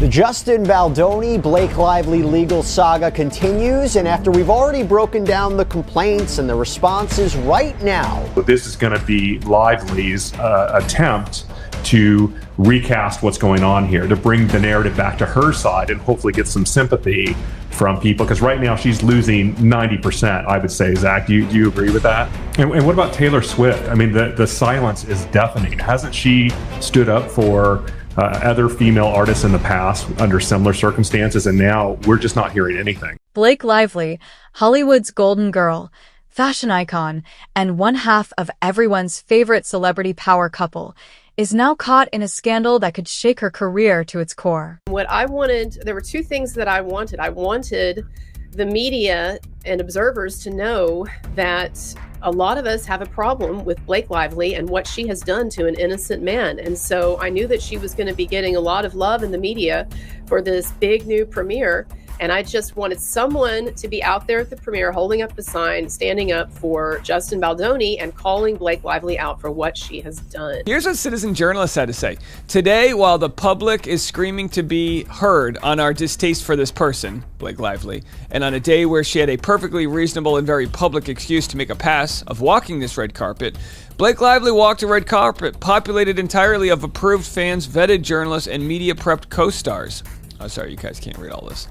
The Justin Baldoni, Blake Lively legal saga continues, and after we've already broken down the complaints and the responses right now. This is going to be Lively's attempt to recast what's going on here, to bring the narrative back to her side and hopefully get some sympathy from people, because right now she's losing 90%, I would say. Zach, do you agree with that? And what about Taylor Swift? I mean, the silence is deafening. Hasn't she stood up for other female artists in the past under similar circumstances, and now we're just not hearing anything? Blake Lively, Hollywood's golden girl, fashion icon, and one half of everyone's favorite celebrity power couple, is now caught in a scandal that could shake her career to its core. What I wanted, there were two things that I wanted. I wanted the media and observers to know that a lot of us have a problem with Blake Lively and what she has done to an innocent man. And so I knew that she was going to be getting a lot of love in the media for this big new premiere. And I just wanted someone to be out there at the premiere holding up the sign, standing up for Justin Baldoni and calling Blake Lively out for what she has done. Here's what citizen journalists had to say. Today, while the public is screaming to be heard on our distaste for this person, Blake Lively, and on a day where she had a perfectly reasonable and very public excuse to make a pass of walking this red carpet, Blake Lively walked a red carpet populated entirely of approved fans, vetted journalists, and media-prepped co-stars. Oh, sorry, you guys can't read all this.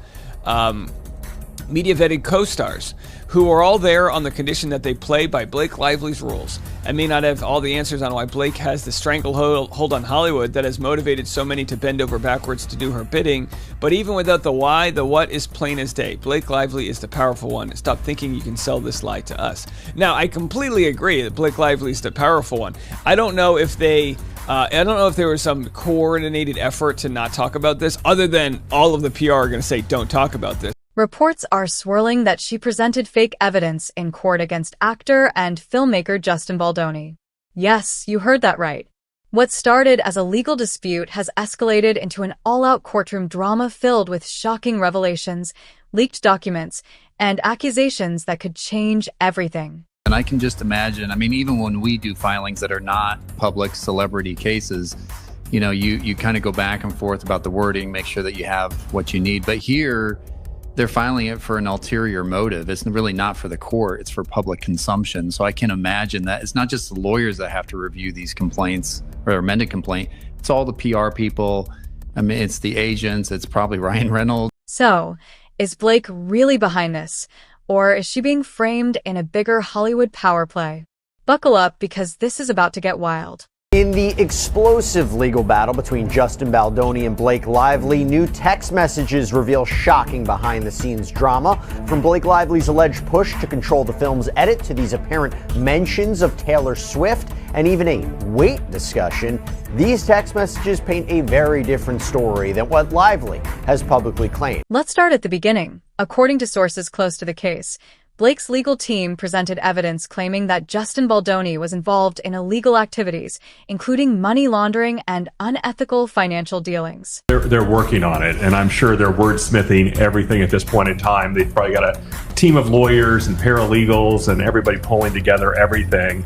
Media-vetted co-stars who are all there on the condition that they play by Blake Lively's rules. I may not have all the answers on why Blake has the stranglehold on Hollywood that has motivated so many to bend over backwards to do her bidding, but even without the why, the what is plain as day. Blake Lively is the powerful one. Stop thinking you can sell this lie to us. Now, I completely agree that Blake Lively is the powerful one. I don't know if there was some coordinated effort to not talk about this, other than all of the PR are going to say, don't talk about this. Reports are swirling that she presented fake evidence in court against actor and filmmaker Justin Baldoni. Yes, you heard that right. What started as a legal dispute has escalated into an all-out courtroom drama filled with shocking revelations, leaked documents, and accusations that could change everything. And I can just imagine, I mean, even when we do filings that are not public celebrity cases, you know, you kind of go back and forth about the wording, make sure that you have what you need. But here, they're filing it for an ulterior motive. It's really not for the court, it's for public consumption. So I can imagine that it's not just the lawyers that have to review these complaints or amended complaint, it's all the PR people. I mean, it's the agents, it's probably Ryan Reynolds. So, is Blake really behind this? Or is she being framed in a bigger Hollywood power play? Buckle up, because this is about to get wild. In the explosive legal battle between Justin Baldoni and Blake Lively, new text messages reveal shocking behind-the-scenes drama. From Blake Lively's alleged push to control the film's edit to these apparent mentions of Taylor Swift and even a weight discussion, these text messages paint a very different story than what Lively has publicly claimed. Let's start at the beginning. According to sources close to the case, Blake's legal team presented evidence claiming that Justin Baldoni was involved in illegal activities, including money laundering and unethical financial dealings. They're working on it, and I'm sure they're wordsmithing everything at this point in time. They've probably got a team of lawyers and paralegals and everybody pulling together everything.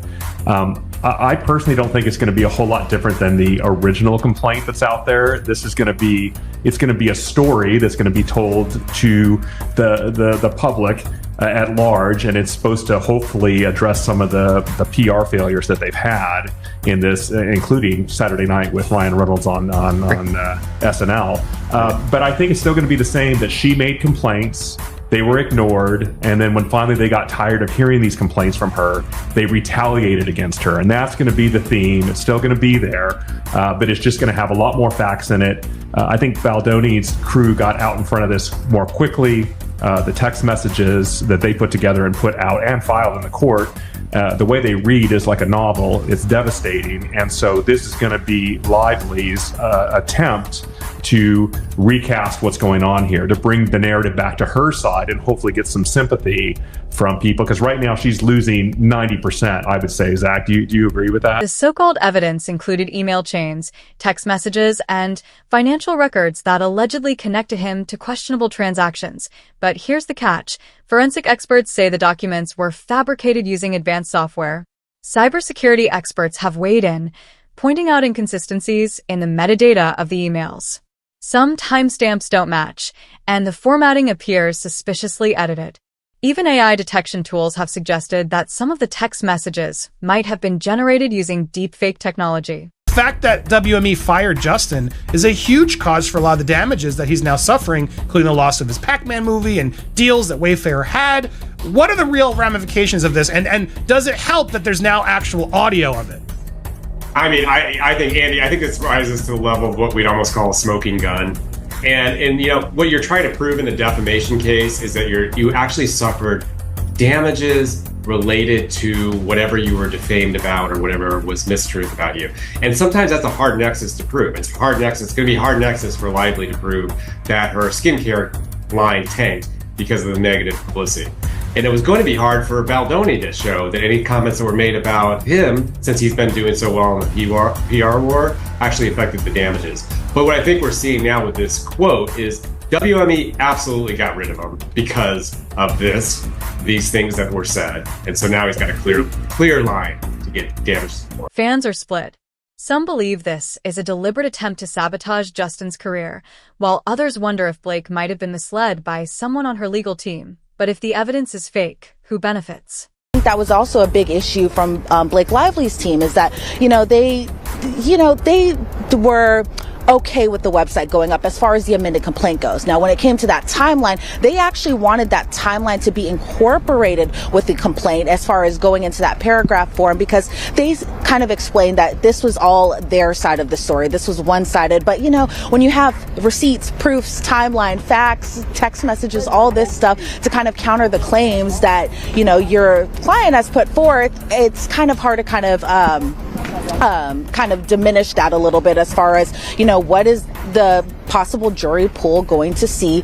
I personally don't think it's going to be a whole lot different than the original complaint that's out there. This is going to be, it's going to be a story that's going to be told to the public at large, and it's supposed to hopefully address some of the PR failures that they've had in this, including Saturday night with Ryan Reynolds on SNL. But I think it's still going to be the same, that she made complaints, they were ignored, and then when finally they got tired of hearing these complaints from her, they retaliated against her. And that's going to be the theme. It's still going to be there, but it's just going to have a lot more facts in it. I think Baldoni's crew got out in front of this more quickly. The text messages that they put together and put out and filed in the court, the way they read is like a novel. It's devastating. And so this is going to be Lively's attempt to recast what's going on here, to bring the narrative back to her side and hopefully get some sympathy from people, because right now she's losing 90%, I would say. Zach, do you agree with that? The so-called evidence included email chains, text messages, and financial records that allegedly connected him to questionable transactions. But here's the catch. Forensic experts say the documents were fabricated using advanced software. Cybersecurity experts have weighed in, pointing out inconsistencies in the metadata of the emails. Some timestamps don't match, and the formatting appears suspiciously edited. Even AI detection tools have suggested that some of the text messages might have been generated using deepfake technology. The fact that WME fired Justin is a huge cause for a lot of the damages that he's now suffering, including the loss of his Pac-Man movie and deals that Wayfair had. What are the real ramifications of this? And does it help that there's now actual audio of it? I mean, I think, Andy, I think this rises to the level of what we'd almost call a smoking gun. And you know, what you're trying to prove in the defamation case is that you actually suffered damages related to whatever you were defamed about or whatever was mistruth about you. And sometimes that's a hard nexus to prove. It's going to be hard nexus for Lively to prove that her skincare line tanked because of the negative publicity. And it was going to be hard for Baldoni to show that any comments that were made about him, since he's been doing so well in the PR war, actually affected the damages. But what I think we're seeing now with this quote is WME absolutely got rid of him because of these things that were said. And so now he's got a clear line to get damages for. Fans are split. Some believe this is a deliberate attempt to sabotage Justin's career, while others wonder if Blake might have been misled by someone on her legal team. But if the evidence is fake, who benefits? I think that was also a big issue from Blake Lively's team, is that, they were okay with the website going up as far as the amended complaint goes. Now, when it came to that timeline, they actually wanted that timeline to be incorporated with the complaint as far as going into that paragraph form, because they kind of explained that this was all their side of the story. This was one-sided. But, when you have receipts, proofs, timeline, facts, text messages, all this stuff to kind of counter the claims that, your client has put forth, it's kind of hard to kind of diminish that a little bit as far as, what is the possible jury pool going to see,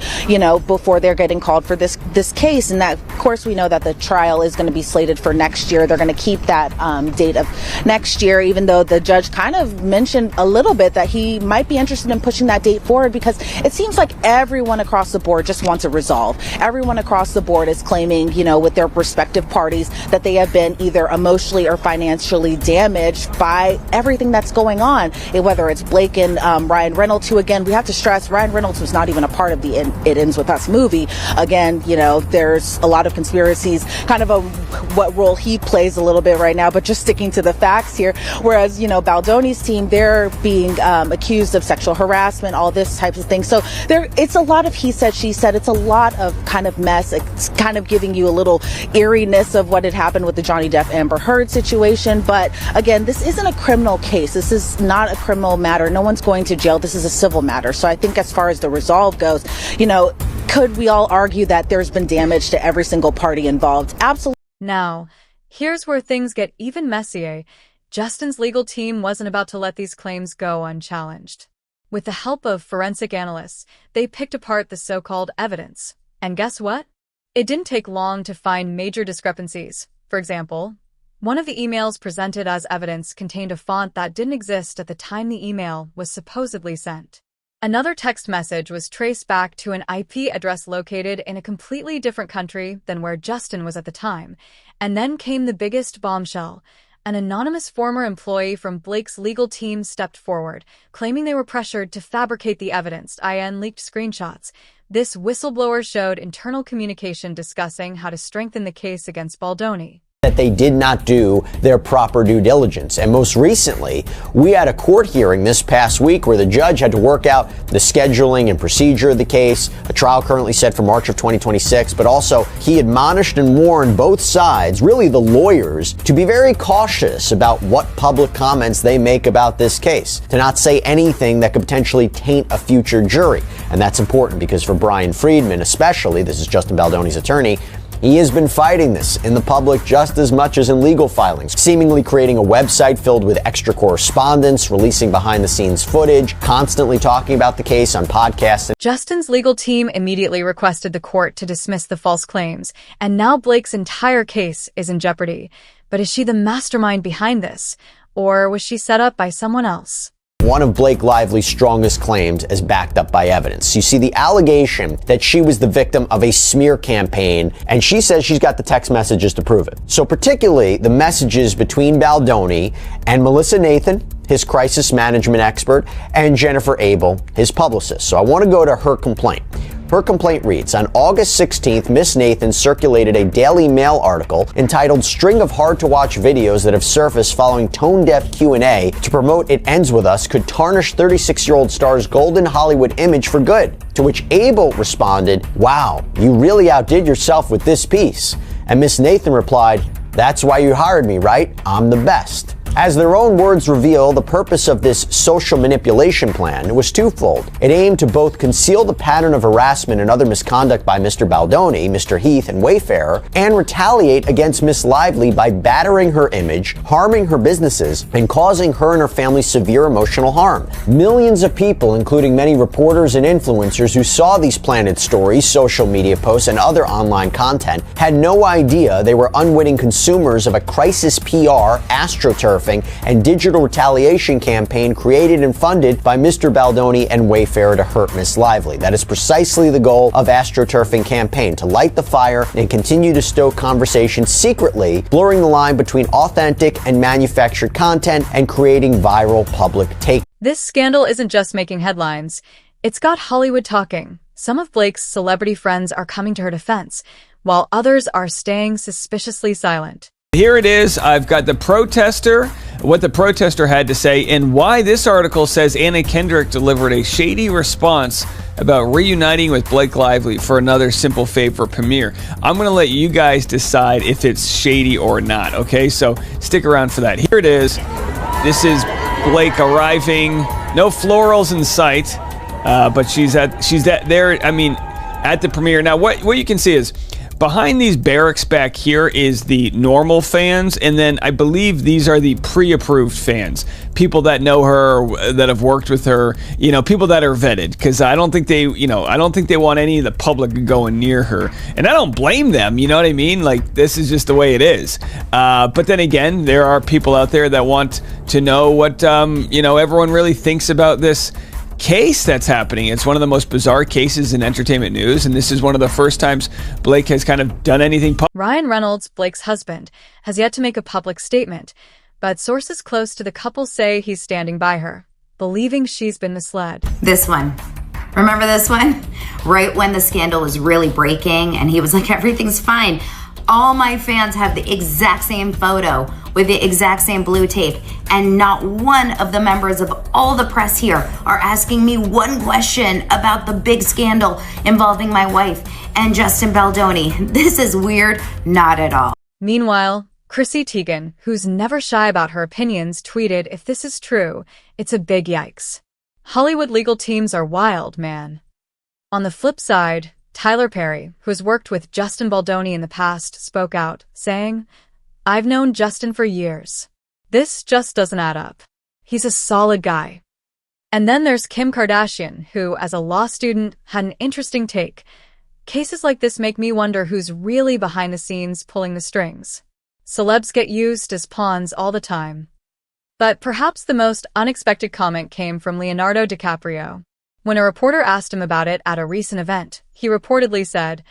before they're getting called for this case. And that, of course, we know that the trial is going to be slated for next year. They're going to keep that date of next year, even though the judge kind of mentioned a little bit that he might be interested in pushing that date forward, because it seems like everyone across the board just wants a resolve. Everyone across the board is claiming, with their respective parties, that they have been either emotionally or financially damaged by everything that's going on, whether it's Blake and Ryan Reynolds, who, again, we have to stress, Ryan Reynolds was not even a part of the It Ends With Us movie. Again, there's a lot of conspiracies, kind of what role he plays a little bit right now, but just sticking to the facts here. Whereas, Baldoni's team, they're being accused of sexual harassment, all this types of things. So it's a lot of he said, she said. It's a lot of kind of mess. It's kind of giving you a little eeriness of what had happened with the Johnny Depp Amber Heard situation. But again, this isn't a criminal case. This is not a criminal matter. No one's going to jail. This is a civil matter. So I think as far as the resolve goes, could we all argue that there's been damage to every single party involved? Absolutely. Now, here's where things get even messier. Justin's legal team wasn't about to let these claims go unchallenged. With the help of forensic analysts, they picked apart the so-called evidence. And guess what? It didn't take long to find major discrepancies. For example, one of the emails presented as evidence contained a font that didn't exist at the time the email was supposedly sent. Another text message was traced back to an IP address located in a completely different country than where Justin was at the time. And then came the biggest bombshell. An anonymous former employee from Blake's legal team stepped forward, claiming they were pressured to fabricate the evidence, i.e. leaked screenshots. This whistleblower showed internal communication discussing how to strengthen the case against Baldoni. That they did not do their proper due diligence. And most recently, we had a court hearing this past week where the judge had to work out the scheduling and procedure of the case, a trial currently set for March of 2026, but also he admonished and warned both sides, really the lawyers, to be very cautious about what public comments they make about this case, to not say anything that could potentially taint a future jury. And that's important because for Brian Friedman especially, this is Justin Baldoni's attorney, he has been fighting this in the public just as much as in legal filings, seemingly creating a website filled with extra correspondence, releasing behind-the-scenes footage, constantly talking about the case on podcasts. Justin's legal team immediately requested the court to dismiss the false claims, and now Blake's entire case is in jeopardy. But is she the mastermind behind this, or was she set up by someone else? One of Blake Lively's strongest claims is backed up by evidence. You see, the allegation that she was the victim of a smear campaign, and she says she's got the text messages to prove it. So particularly the messages between Baldoni and Melissa Nathan his crisis management expert, and Jennifer Abel, his publicist. So I want to go to her complaint. Her complaint reads, on August 16th, Miss Nathan circulated a Daily Mail article entitled String of Hard-to-Watch Videos That Have Surfaced Following Tone-Deaf Q&A to promote It Ends With Us Could Tarnish 36-year-old star's golden Hollywood image for good. To which Abel responded, wow, you really outdid yourself with this piece. And Miss Nathan replied, that's why you hired me, right? I'm the best. As their own words reveal, the purpose of this social manipulation plan was twofold. It aimed to both conceal the pattern of harassment and other misconduct by Mr. Baldoni, Mr. Heath, and Wayfarer, and retaliate against Miss Lively by battering her image, harming her businesses, and causing her and her family severe emotional harm. Millions of people, including many reporters and influencers who saw these planted stories, social media posts, and other online content, had no idea they were unwitting consumers of a crisis PR, astroturfing, and digital retaliation campaign created and funded by Mr. Baldoni and Wayfarer to hurt Miss Lively. That is precisely the goal of astroturfing campaign, to light the fire and continue to stoke conversation secretly, blurring the line between authentic and manufactured content and creating viral public take. This scandal isn't just making headlines. It's got Hollywood talking. Some of Blake's celebrity friends are coming to her defense, while others are staying suspiciously silent. Here it is. I've got the protester, what the protester had to say, and why this article says Anna Kendrick delivered a shady response about reuniting with Blake Lively for another Simple Favor premiere. I'm going to let you guys decide if it's shady or not, okay? So stick around for that. Here it is. This is Blake arriving. No florals in sight, but she's there, I mean, at the premiere. Now, what you can see is, behind these barracks back here is the normal fans, and then I believe these are the pre-approved fans, people that know her, that have worked with her, you know, people that are vetted, because I don't think they want any of the public going near her, and I don't blame them, you know what I mean? Like, this is just the way it is. But then again, there are people out there that want to know what, everyone really thinks about this case that's happening. It's one of the most bizarre cases in entertainment news, and this is one of the first times Blake has kind of done anything. Ryan Reynolds, Blake's husband, has yet to make a public statement, but sources close to the couple say he's standing by her, believing she's been misled. This one. Remember this one? Right when the scandal was really breaking and he was like, everything's fine. All my fans have the exact same photo with the exact same blue tape, and not one of the members of all the press here are asking me one question about the big scandal involving my wife and Justin Baldoni. This is weird. Not at all. Meanwhile, Chrissy Teigen, who's never shy about her opinions, tweeted, if this is true, it's a big yikes. Hollywood legal teams are wild, man. On the flip side, Tyler Perry, who has worked with Justin Baldoni in the past, spoke out, saying, I've known Justin for years. This just doesn't add up. He's a solid guy. And then there's Kim Kardashian, who, as a law student, had an interesting take. Cases like this make me wonder who's really behind the scenes pulling the strings. Celebs get used as pawns all the time. But perhaps the most unexpected comment came from Leonardo DiCaprio. When a reporter asked him about it at a recent event, he reportedly said,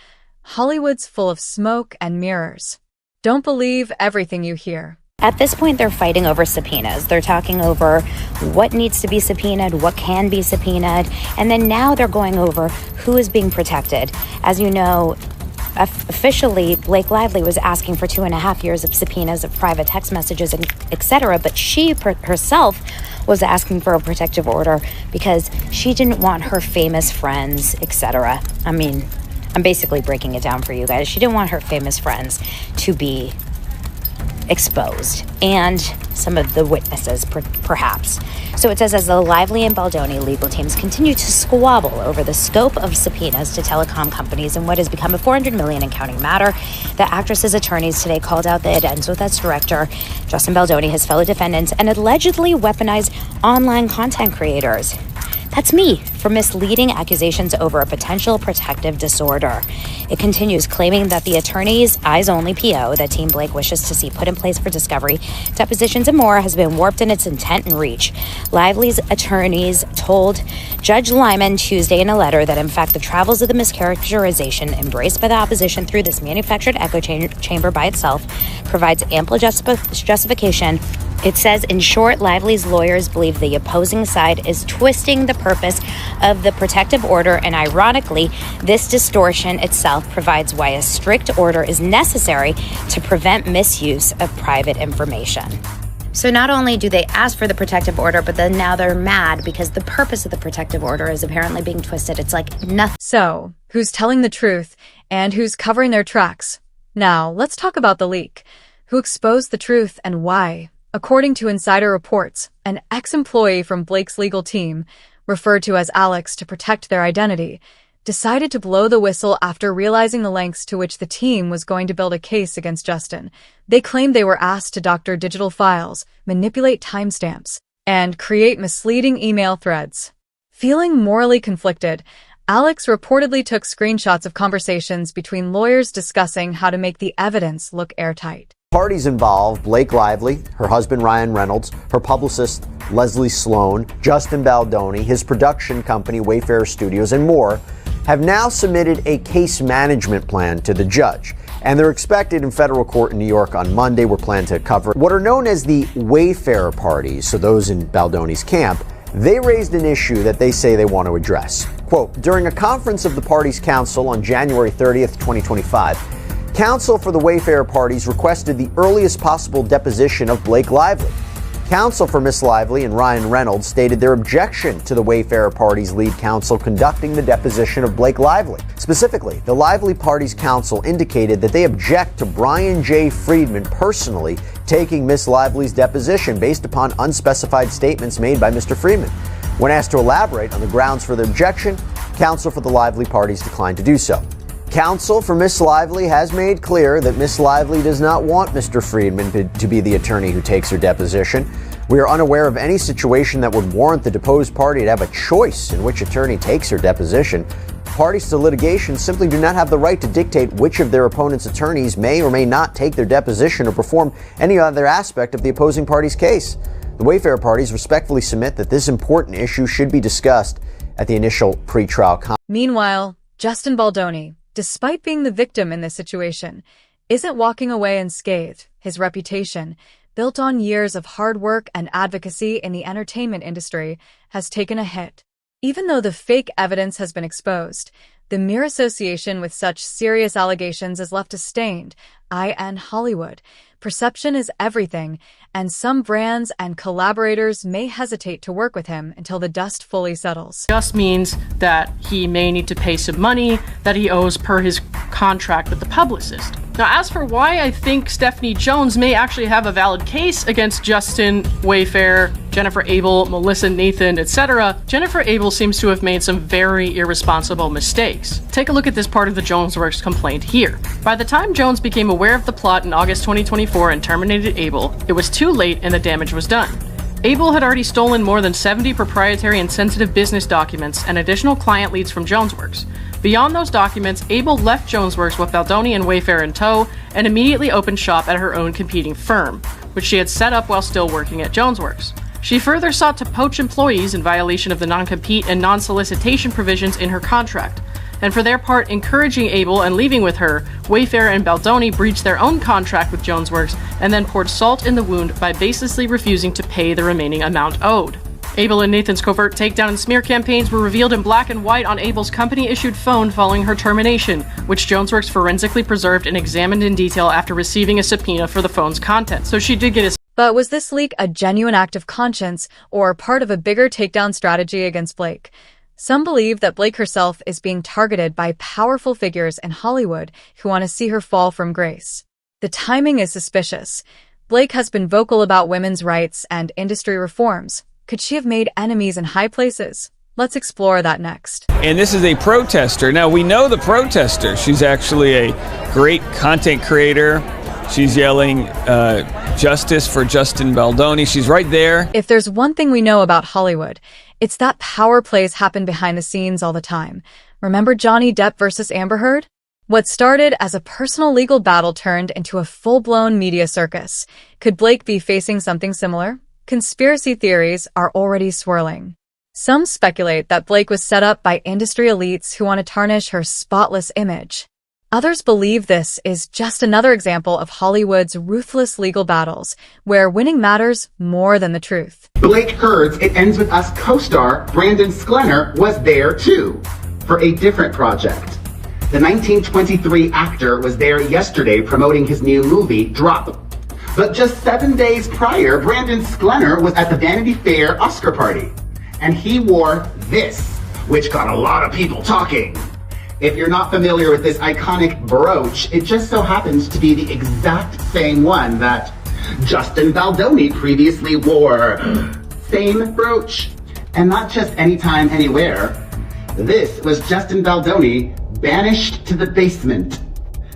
Hollywood's full of smoke and mirrors. Don't believe everything you hear. At this point, they're fighting over subpoenas. They're talking over what needs to be subpoenaed, what can be subpoenaed, and then now they're going over who is being protected. As you know, officially, Blake Lively was asking for 2.5 years of subpoenas of private text messages, and etc., but she herself was asking for a protective order because she didn't want her famous friends, etc. I mean, I'm basically breaking it down for you guys. She didn't want her famous friends to be exposed, and some of the witnesses, perhaps. So it says, as the Lively and Baldoni legal teams continue to squabble over the scope of subpoenas to telecom companies in what has become a $400 million and counting matter, the actress's attorneys today called out the It Ends With Us director, Justin Baldoni, his fellow defendants, and allegedly weaponized online content creators. That's me, for misleading accusations over a potential protective disorder. It continues, claiming that the attorney's eyes-only PO that Team Blake wishes to see put in place for discovery, depositions, and more has been warped in its intent and reach. Lively's attorneys told Judge Lyman Tuesday in a letter that, in fact, the travels of the mischaracterization embraced by the opposition through this manufactured echo chamber by itself provides ample justification It says, in short, Lively's lawyers believe the opposing side is twisting the purpose of the protective order, and ironically, this distortion itself provides why a strict order is necessary to prevent misuse of private information. So not only do they ask for the protective order, but then now they're mad because the purpose of the protective order is apparently being twisted. It's like nothing. So, who's telling the truth and who's covering their tracks? Now, let's talk about the leak. Who exposed the truth and why? According to insider reports, an ex-employee from Blake's legal team, referred to as Alex to protect their identity, decided to blow the whistle after realizing the lengths to which the team was going to build a case against Justin. They claimed they were asked to doctor digital files, manipulate timestamps, and create misleading email threads. Feeling morally conflicted, Alex reportedly took screenshots of conversations between lawyers discussing how to make the evidence look airtight. Parties involved: Blake Lively, her husband Ryan Reynolds, her publicist Leslie Sloan, Justin Baldoni, his production company Wayfarer Studios, and more, have now submitted a case management plan to the judge. And they're expected in federal court in New York on Monday. We're planning to cover what are known as the Wayfarer parties, so those in Baldoni's camp. They raised an issue that they say they want to address. Quote, during a conference of the parties' counsel on January 30th, 2025, counsel for the Wayfarer parties requested the earliest possible deposition of Blake Lively. Counsel for Miss Lively and Ryan Reynolds stated their objection to the Wayfarer party's lead counsel conducting the deposition of Blake Lively. Specifically, the Lively party's counsel indicated that they object to Brian J. Friedman personally taking Miss Lively's deposition based upon unspecified statements made by Mr. Friedman. When asked to elaborate on the grounds for their objection, counsel for the Lively parties declined to do so. Counsel for Miss Lively has made clear that Miss Lively does not want Mr. Friedman to be the attorney who takes her deposition. We are unaware of any situation that would warrant the deposed party to have a choice in which attorney takes her deposition. Parties to litigation simply do not have the right to dictate which of their opponent's attorneys may or may not take their deposition or perform any other aspect of the opposing party's case. The Wayfarer parties respectfully submit that this important issue should be discussed at the initial pretrial conference. Meanwhile, Justin Baldoni, despite being the victim in this situation, isn't walking away unscathed. His reputation, built on years of hard work and advocacy in the entertainment industry, has taken a hit. Even though the fake evidence has been exposed, the mere association with such serious allegations has left a stained eye in Hollywood. Perception is everything, and some brands and collaborators may hesitate to work with him until the dust fully settles. Just means that he may need to pay some money that he owes per his contract with the publicist. Now, as for why I think Stephanie Jones may actually have a valid case against Justin, Wayfarer, Jennifer Abel, Melissa Nathan, etc., Jennifer Abel seems to have made some very irresponsible mistakes. Take a look at this part of the Jonesworks complaint here. By the time Jones became aware of the plot in August 2024 and terminated Abel, it was too late and the damage was done. Abel had already stolen more than 70 proprietary and sensitive business documents and additional client leads from Jonesworks. Beyond those documents, Abel left Jonesworks with Baldoni and Wayfarer in tow and immediately opened shop at her own competing firm, which she had set up while still working at Jonesworks. She further sought to poach employees in violation of the non-compete and non-solicitation provisions in her contract. And for their part, encouraging Abel and leaving with her, Wayfarer and Baldoni breached their own contract with Jonesworks and then poured salt in the wound by baselessly refusing to pay the remaining amount owed. Abel and Nathan's covert takedown and smear campaigns were revealed in black and white on Abel's company-issued phone following her termination, which Jonesworks forensically preserved and examined in detail after receiving a subpoena for the phone's contents. So she did get a... But was this leak a genuine act of conscience or part of a bigger takedown strategy against Blake? Some believe that Blake herself is being targeted by powerful figures in Hollywood who want to see her fall from grace. The timing is suspicious. Blake has been vocal about women's rights and industry reforms. Could she have made enemies in high places? Let's explore that next. And this is a protester. Now, we know the protester. She's actually a great content creator. She's yelling justice for Justin Baldoni. She's right there. If there's one thing we know about Hollywood, it's that power plays happen behind the scenes all the time. Remember Johnny Depp versus Amber Heard? What started as a personal legal battle turned into a full-blown media circus. Could Blake be facing something similar? Conspiracy theories are already swirling. Some speculate that Blake was set up by industry elites who want to tarnish her spotless image. Others believe this is just another example of Hollywood's ruthless legal battles, where winning matters more than the truth. Blake Hurd's It Ends With Us co-star Brandon Sklenner was there too, for a different project. The 1923 actor was there yesterday promoting his new movie, Drop. But just 7 days prior, Brandon Sklenner was at the Vanity Fair Oscar party, and he wore this, which got a lot of people talking. If you're not familiar with this iconic brooch, it just so happens to be the exact same one that Justin Baldoni previously wore. Same brooch. And not just anytime, anywhere. This was Justin Baldoni banished to the basement.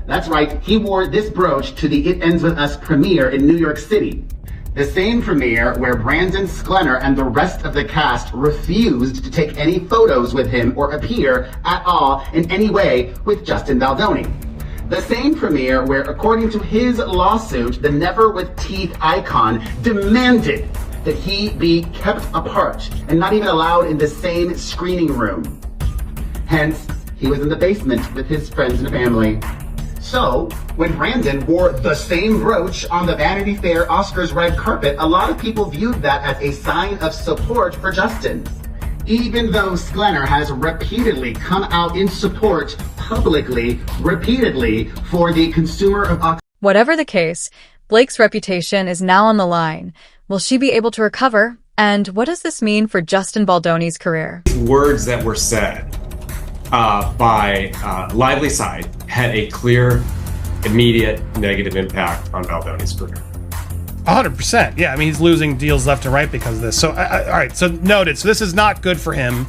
That's right, he wore this brooch to the It Ends With Us premiere in New York City. The same premiere where Brandon Sklenner and the rest of the cast refused to take any photos with him or appear at all in any way with Justin Baldoni. The same premiere where, according to his lawsuit, the Never With Teeth icon demanded that he be kept apart and not even allowed in the same screening room. Hence, he was in the basement with his friends and family. So, when Brandon wore the same brooch on the Vanity Fair Oscars red carpet, a lot of people viewed that as a sign of support for Justin. Even though Sklenner has repeatedly come out in support, publicly, repeatedly, for the consumer of... Whatever the case, Blake's reputation is now on the line. Will she be able to recover? And what does this mean for Justin Baldoni's career? Words that were said by Lively side had a clear, immediate negative impact on Baldoni's career. 100%. Yeah, I mean, he's losing deals left and right because of this. So, all right, so noted. So this is not good for him.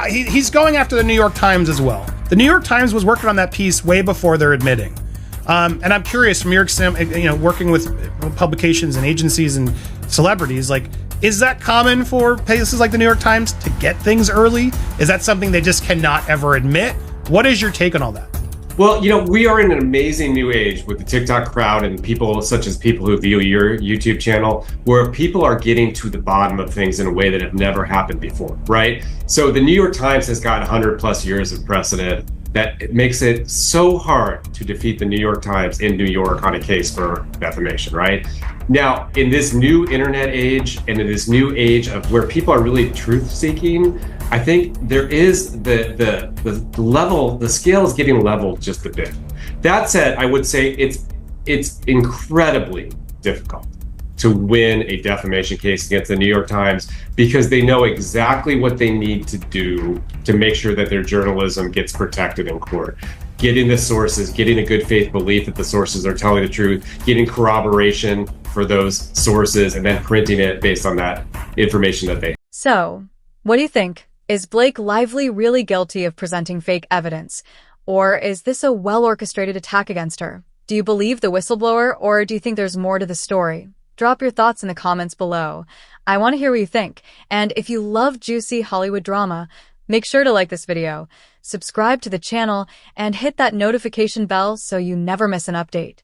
He's going after the New York Times as well. The New York Times was working on that piece way before they're admitting. And I'm curious, from your, working with publications and agencies and celebrities, like, is that common for places like the New York Times to get things early? Is that something they just cannot ever admit? What is your take on all that? Well, we are in an amazing new age with the TikTok crowd and people such as people who view your YouTube channel, where people are getting to the bottom of things in a way that have never happened before, right? So the New York Times has got 100 plus years of precedent that it makes it so hard to defeat the New York Times in New York on a case for defamation, right? Now, in this new internet age and in this new age of where people are really truth seeking, I think there is the level, the scale is getting leveled just a bit. That said, I would say it's incredibly difficult to win a defamation case against the New York Times because they know exactly what they need to do to make sure that their journalism gets protected in court. Getting the sources, getting a good faith belief that the sources are telling the truth, getting corroboration for those sources, and then printing it based on that information that they have. So, what do you think? Is Blake Lively really guilty of presenting fake evidence? Or is this a well-orchestrated attack against her? Do you believe the whistleblower, or do you think there's more to the story? Drop your thoughts in the comments below. I want to hear what you think. And if you love juicy Hollywood drama, make sure to like this video, subscribe to the channel, and hit that notification bell so you never miss an update.